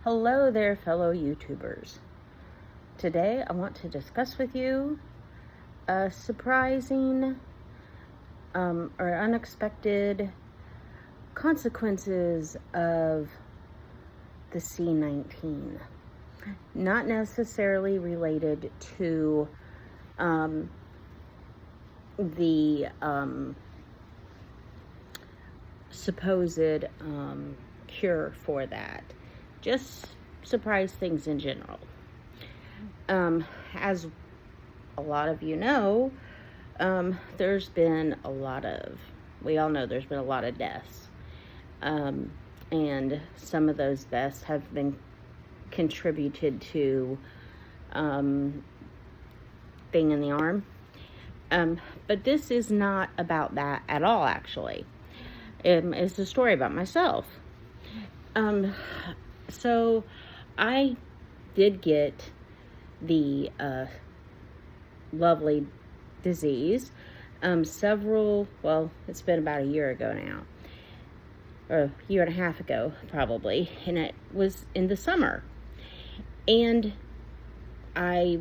Hello there, fellow YouTubers. Today I want to discuss with you a surprising or unexpected consequences of the C-19. Not necessarily related to the supposed cure for that. Just surprise things in general. As a lot of you know, there's been a lot of, we all know there's been a lot of deaths. And some of those deaths have been contributed to being in the arm. But this is not about that at all, actually. It's a story about myself. So I did get the lovely disease it's been about a year ago now, or a year and a half ago probably, and it was in the summer. And I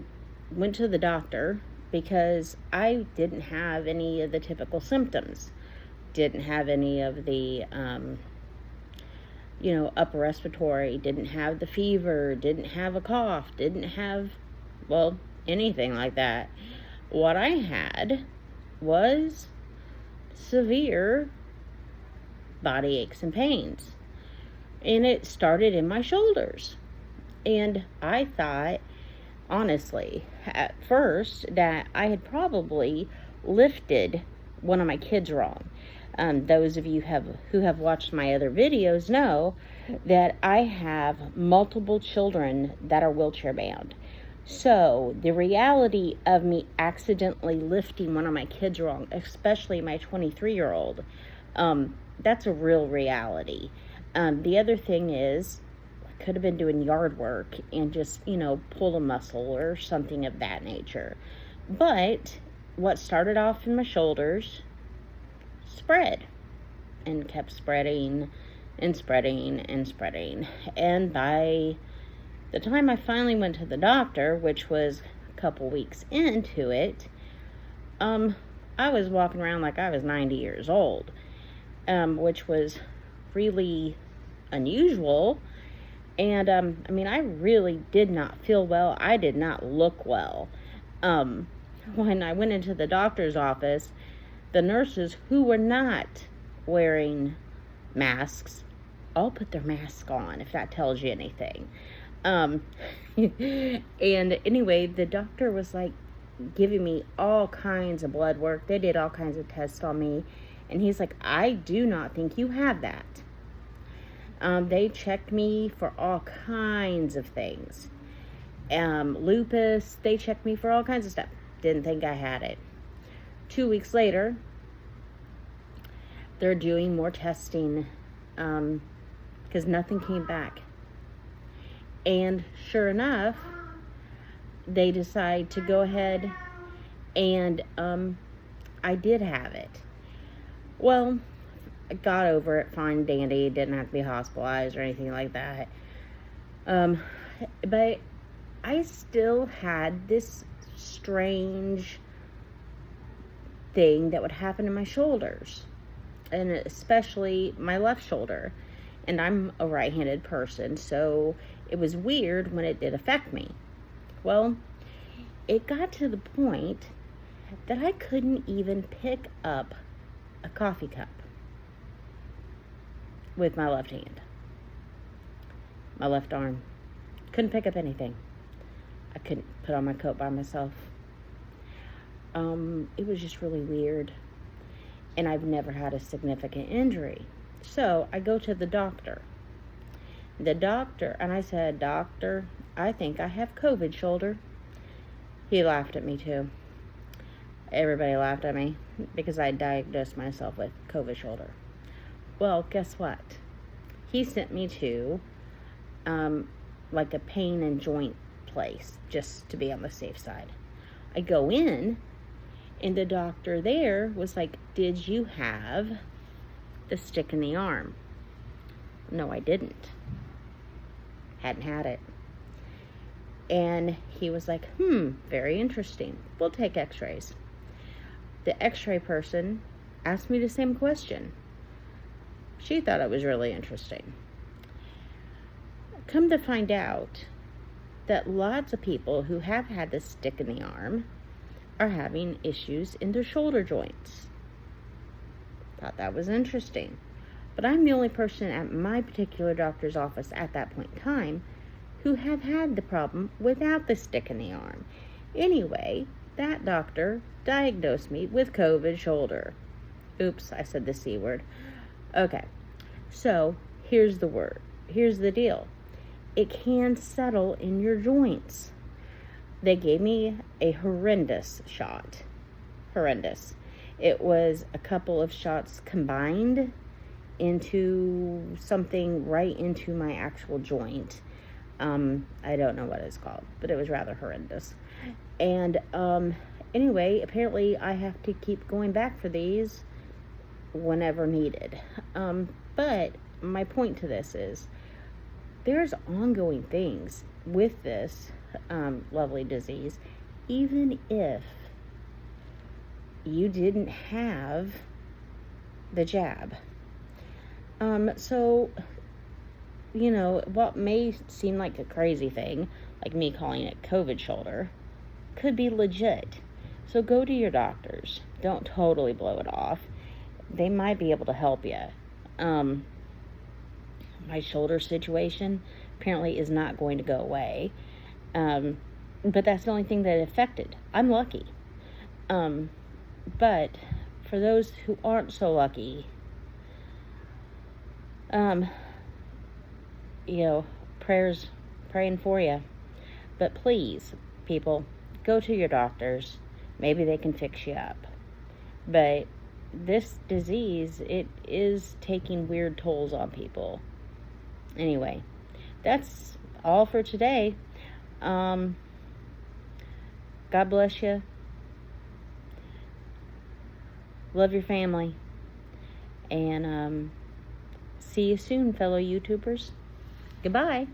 went to the doctor because I didn't have any of the typical symptoms. Didn't have any of the upper respiratory, didn't have the fever, didn't have a cough, didn't have, anything like that. What I had was severe body aches and pains. And it started in my shoulders. And I thought, honestly, at first, that I had probably lifted one of my kids wrong. Those of you who have watched my other videos know that I have multiple children that are wheelchair bound. So the reality of me accidentally lifting one of my kids wrong, especially my 23-year-old, that's a real reality. The other thing is, I could have been doing yard work and just, pull a muscle or something of that nature. But what started off in my shoulders spread and kept spreading and spreading and spreading. And by the time I finally went to the doctor, which was a couple weeks into it, I was walking around like I was 90 years old, which was really unusual. And I really did not feel well. I did not look well. When I went into the doctor's office, the nurses who were not wearing masks all put their mask on, if that tells you anything. And anyway, the doctor was like giving me all kinds of blood work. They did all kinds of tests on me. And he's like, I do not think you have that. They checked me for all kinds of things. Lupus, they checked me for all kinds of stuff. Didn't think I had it. 2 weeks later, they're doing more testing because nothing came back. And sure enough, they decide to go ahead and I did have it. Well, I got over it fine, dandy. Didn't have to be hospitalized or anything like that. But I still had this strange thing that would happen in my shoulders, and especially my left shoulder. And I'm a right-handed person, so it was weird when it did affect me. Well, it got to the point that I couldn't even pick up a coffee cup with my left hand. My left arm. Couldn't pick up anything. I couldn't put on my coat by myself. It was just really weird. And I've never had a significant injury. So I go to the doctor. And I said, Doctor, I think I have COVID shoulder. He laughed at me too. Everybody laughed at me because I diagnosed myself with COVID shoulder. Well, guess what? He sent me to like a pain and joint place just to be on the safe side. I go in, and the doctor there was like, did you have the stick in the arm? No, I didn't. Hadn't had it. And he was like, very interesting. We'll take x-rays. The x-ray person asked me the same question. She thought it was really interesting. Come to find out that lots of people who have had this stick in the arm are having issues in their shoulder joints. Thought that was interesting. But I'm the only person at my particular doctor's office at that point in time who have had the problem without the stick in the arm. Anyway, that doctor diagnosed me with COVID shoulder. Oops, I said the C word. Okay, so here's the deal. It can settle in your joints. They gave me a horrendous shot. Horrendous. It was a couple of shots combined into something right into my actual joint. I don't know what it's called, but it was rather horrendous. And anyway, apparently I have to keep going back for these whenever needed. But my point to this is there's ongoing things with this lovely disease, even if you didn't have the jab. So, what may seem like a crazy thing, like me calling it COVID shoulder, could be legit. So go to your doctors. Don't totally blow it off. They might be able to help you. My shoulder situation apparently is not going to go away. But that's the only thing that it affected. I'm lucky. But for those who aren't so lucky, prayers, praying for you. But please, people, go to your doctors. Maybe they can fix you up. But this disease, it is taking weird tolls on people. Anyway, that's all for today. God bless you. Love your family. And see you soon, fellow YouTubers. Goodbye.